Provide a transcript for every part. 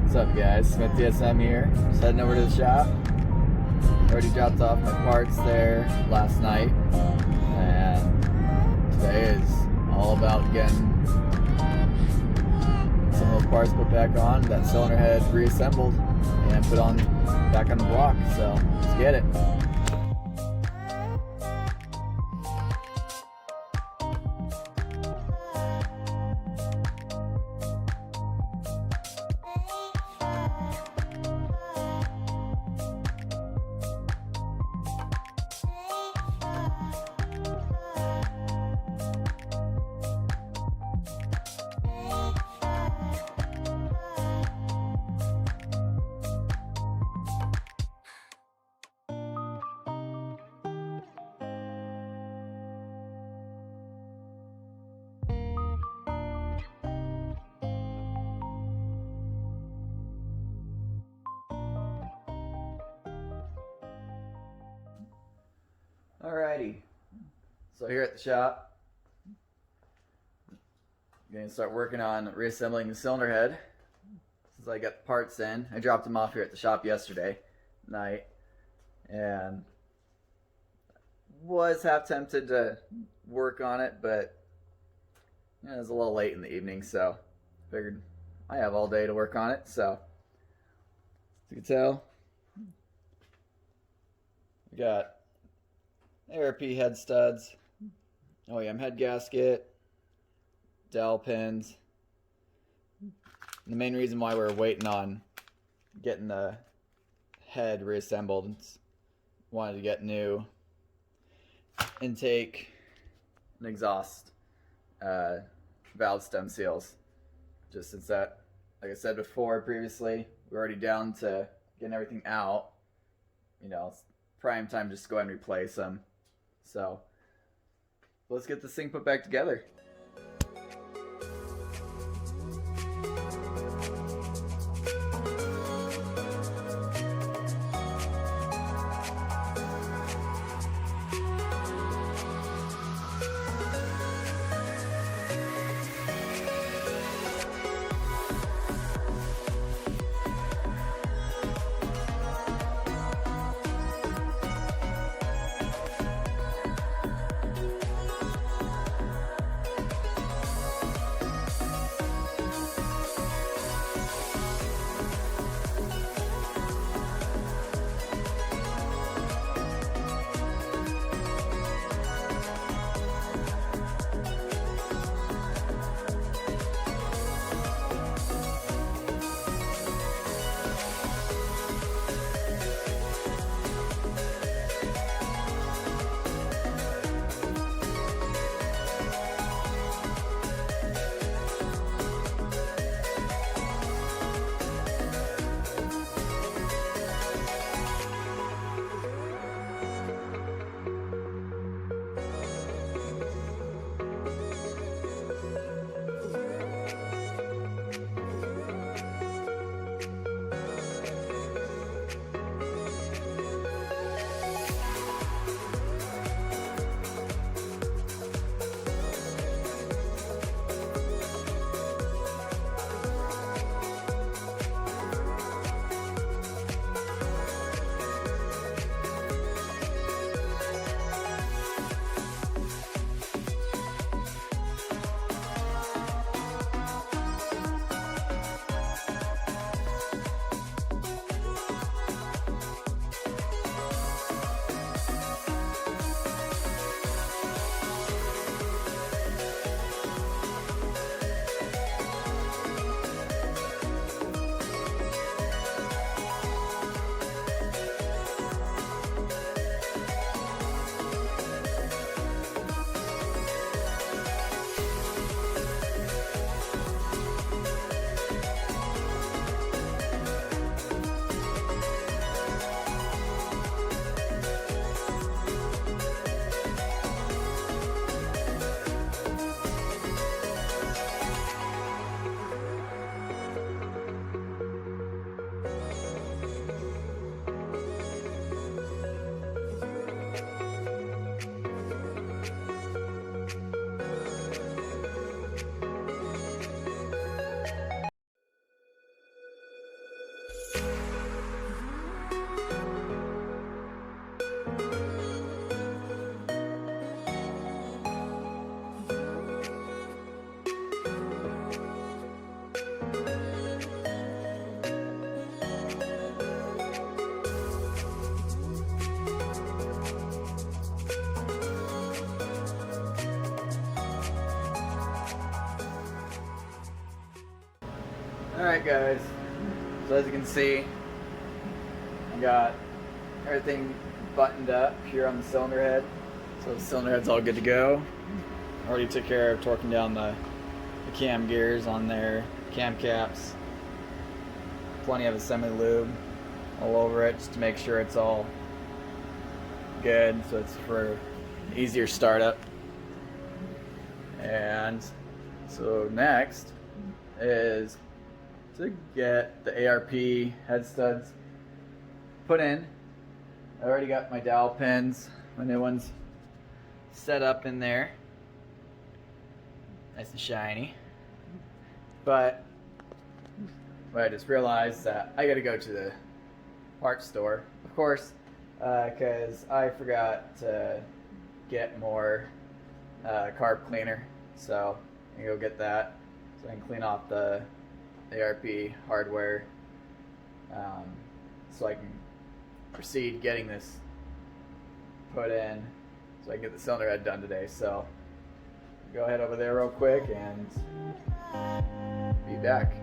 What's up, guys? Smith DSM here. Just heading over to the shop. Already dropped off my parts there last night, and today is all about getting some of those parts put back on, that cylinder head reassembled, and put on back on the block. So let's get it. Alrighty, so here at the shop, I'm going to start working on reassembling the cylinder head since I got the parts in. I dropped them off here at the shop yesterday night and was half tempted to work on it, but it was a little late in the evening, so figured I have all day to work on it. So as you can tell, we got ARP head studs, OEM head gasket, dowel pins. And the main reason why we're waiting on getting the head reassembled is wanted to get new intake and exhaust valve stem seals. Just since that, like I said before previously, we're already down to getting everything out. You know, it's prime time just to go ahead and replace them. So let's get this thing put back together. Alright guys, so as you can see, I got everything buttoned up here on the cylinder head. So the cylinder head's all good to go. Already took care of torquing down the cam gears on their cam caps. Plenty of assembly lube all over it just to make sure it's all good, so it's for easier startup. And so next is to get the ARP head studs put in. I already got my dowel pins, my new ones, set up in there. Nice and shiny. But I just realized that I gotta go to the parts store, of course, because I forgot to get more carb cleaner. So I'm gonna go get that so I can clean off the ARP hardware, so I can proceed getting this put in so I can get the cylinder head done today. So go ahead over there real quick and be back.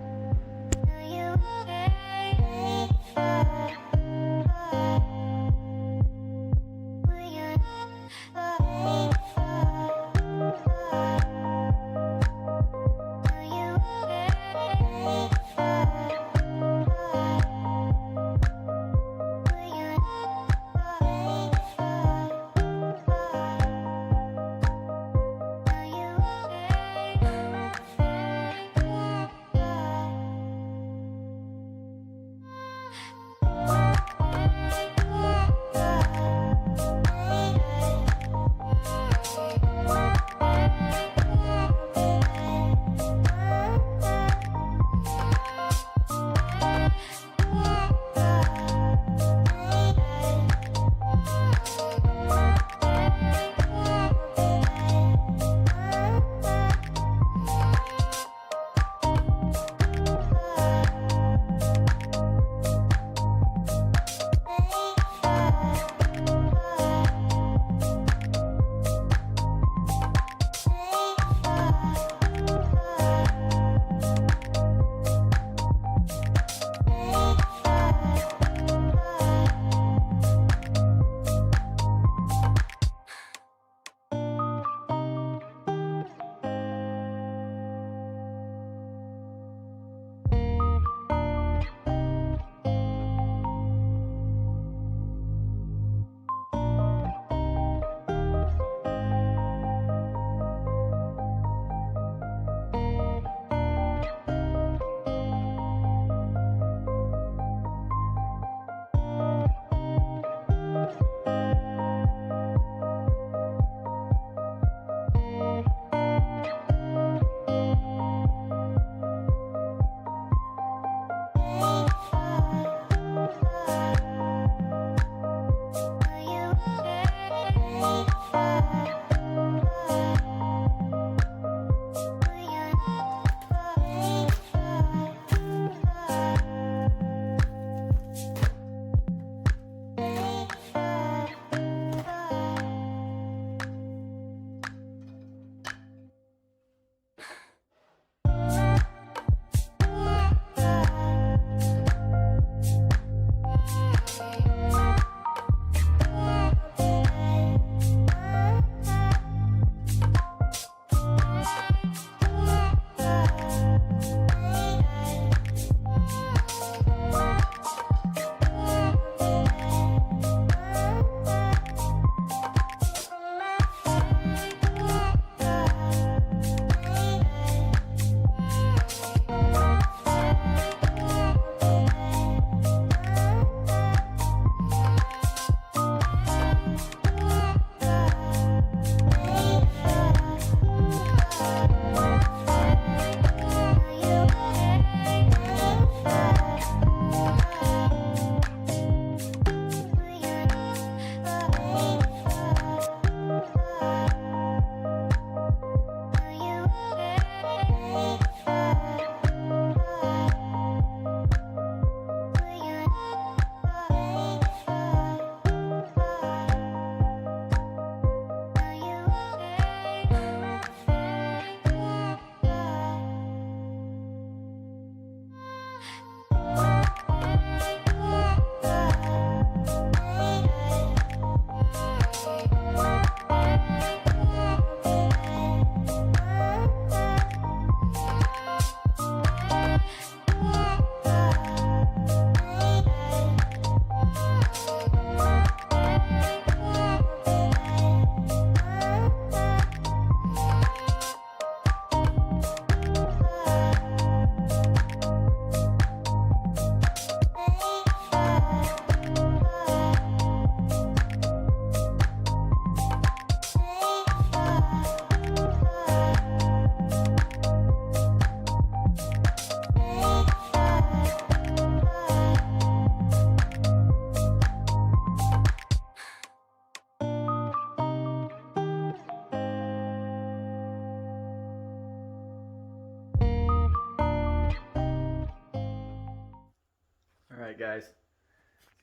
Alright guys, as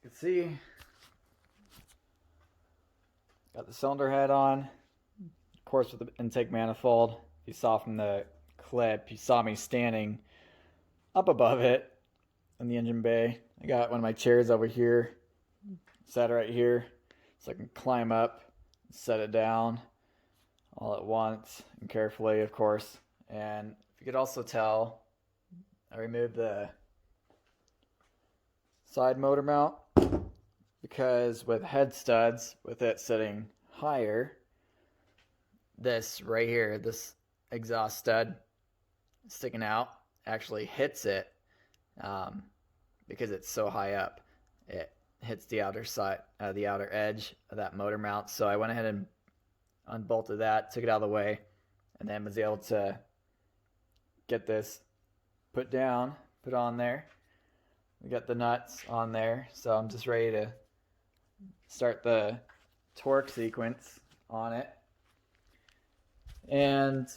you can see, got the cylinder head on, of course with the intake manifold. You saw from the clip, you saw me standing up above it in the engine bay. I got one of my chairs over here, set right here, so I can climb up, set it down all at once and carefully, of course. And if you could also tell, I removed the side motor mount because with head studs, with it sitting higher, this right here, this exhaust stud sticking out actually hits it because it's so high up. It hits the outer side, the outer edge of that motor mount. So I went ahead and unbolted that, took it out of the way, and then was able to get this put on there. We got the nuts on there, so I'm just ready to start the torque sequence on it. And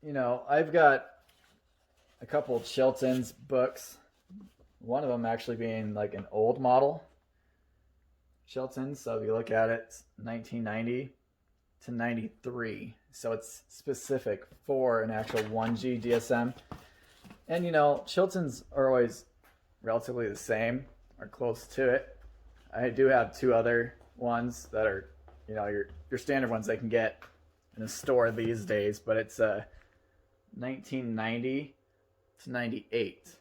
you know, I've got a couple of Chilton's books, one of them actually being like an old model Chilton. So if you look at it, it's 1990 to 93, so it's specific for an actual 1G DSM. And you know, Chiltons are always relatively the same or close to it. I do have two other ones that are, you know, your standard ones they can get in a store these days, but it's 1990 to 98.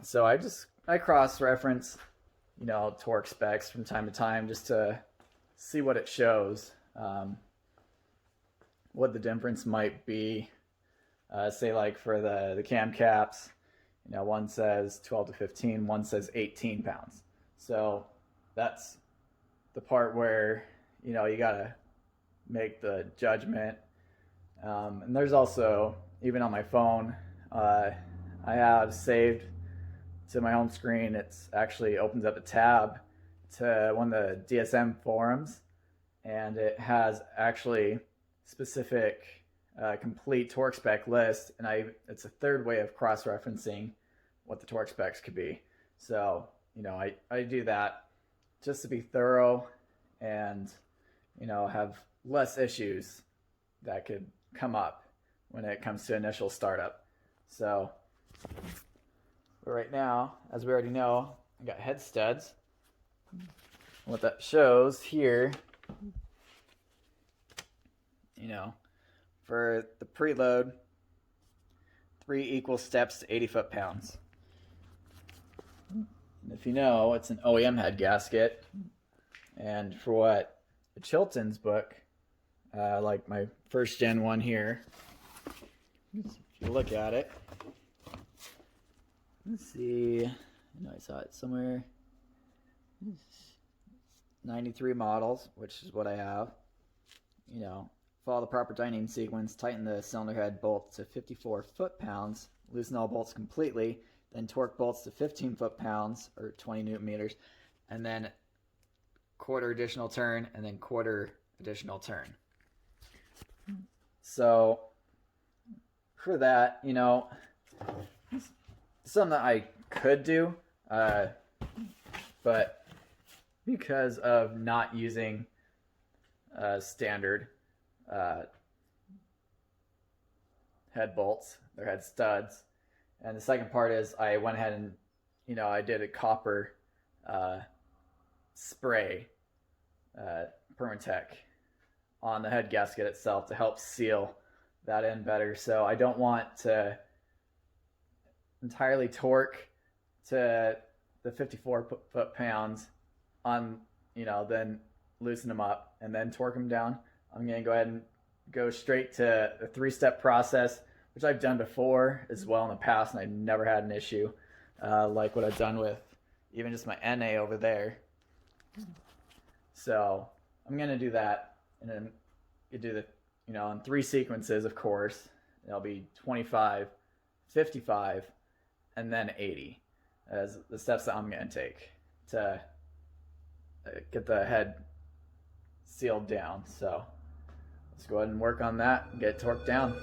So I cross-reference, you know, torque specs from time to time just to see what it shows, what the difference might be. Say like for the cam caps, you know, one says 12 to 15, one says 18 pounds. So that's the part where, you know, you gotta make the judgment. And there's also, even on my phone, I have saved to my home screen, it's actually opens up a tab to one of the DSM forums, and it has actually specific complete torque spec list, and it's a third way of cross-referencing what the torque specs could be. So, you know, I do that just to be thorough and, you know, have less issues that could come up when it comes to initial startup. So right now, as we already know, I got head studs. What that shows here, you know, for the preload, 3 equal steps to 80 foot-pounds. And if you know, it's an OEM head gasket. And for what the Chilton's book, like my first gen one here, if you look at it, let's see, I know I saw it somewhere, 93 models, which is what I have. You know, follow the proper tightening sequence, tighten the cylinder head bolts to 54 foot-pounds, loosen all bolts completely, then torque bolts to 15 foot-pounds, or 20 newton meters, and then quarter additional turn, and then quarter additional turn. So for that, you know, something that I could do, but because of not using standard head bolts, they're head studs. And the second part is I went ahead and, you know, I did a copper spray Permatech on the head gasket itself to help seal that in better. So I don't want to entirely torque to the 54 foot-pounds on, you know, then loosen them up and then torque them down. I'm going to go ahead and go straight to a 3-step process, which I've done before as well in the past, and I've never had an issue like what I've done with even just my NA over there. So I'm going to do that, and then you do the, you know, in 3 sequences, of course. It'll be 25, 55, and then 80 as the steps that I'm going to take to get the head sealed down. So let's go ahead and work on that and get it torqued down.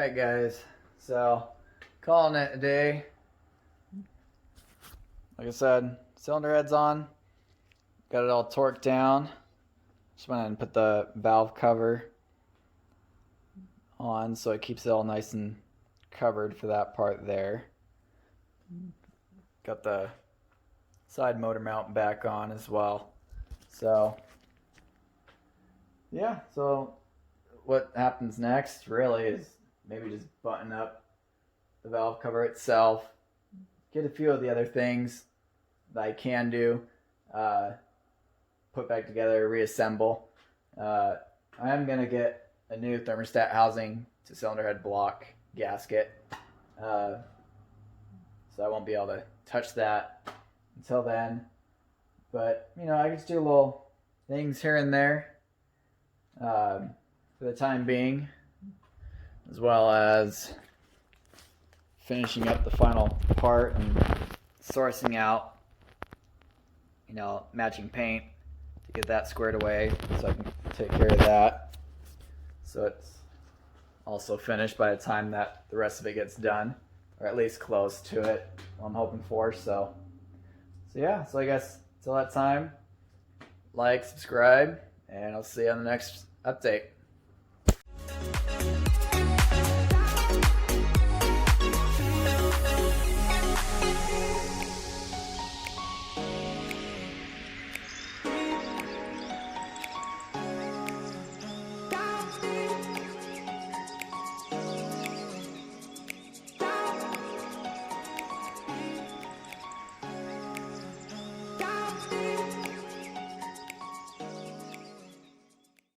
Alright guys, so calling it a day. Like I said, cylinder head's on, got it all torqued down. Just went ahead and put the valve cover on so it keeps it all nice and covered for that part there. Got the side motor mount back on as well. So yeah, so what happens next really is maybe just button up the valve cover itself, get a few of the other things that I can do, put back together, reassemble. I am going to get a new thermostat housing to cylinder head block gasket, so I won't be able to touch that until then. But you know, I can just do little things here and there for the time being, as well as finishing up the final part and sourcing out, you know, matching paint to get that squared away so I can take care of that. So it's also finished by the time that the rest of it gets done, or at least close to it, I'm hoping for. So yeah, so I guess till that time, like, subscribe, and I'll see you on the next update. Downstairs.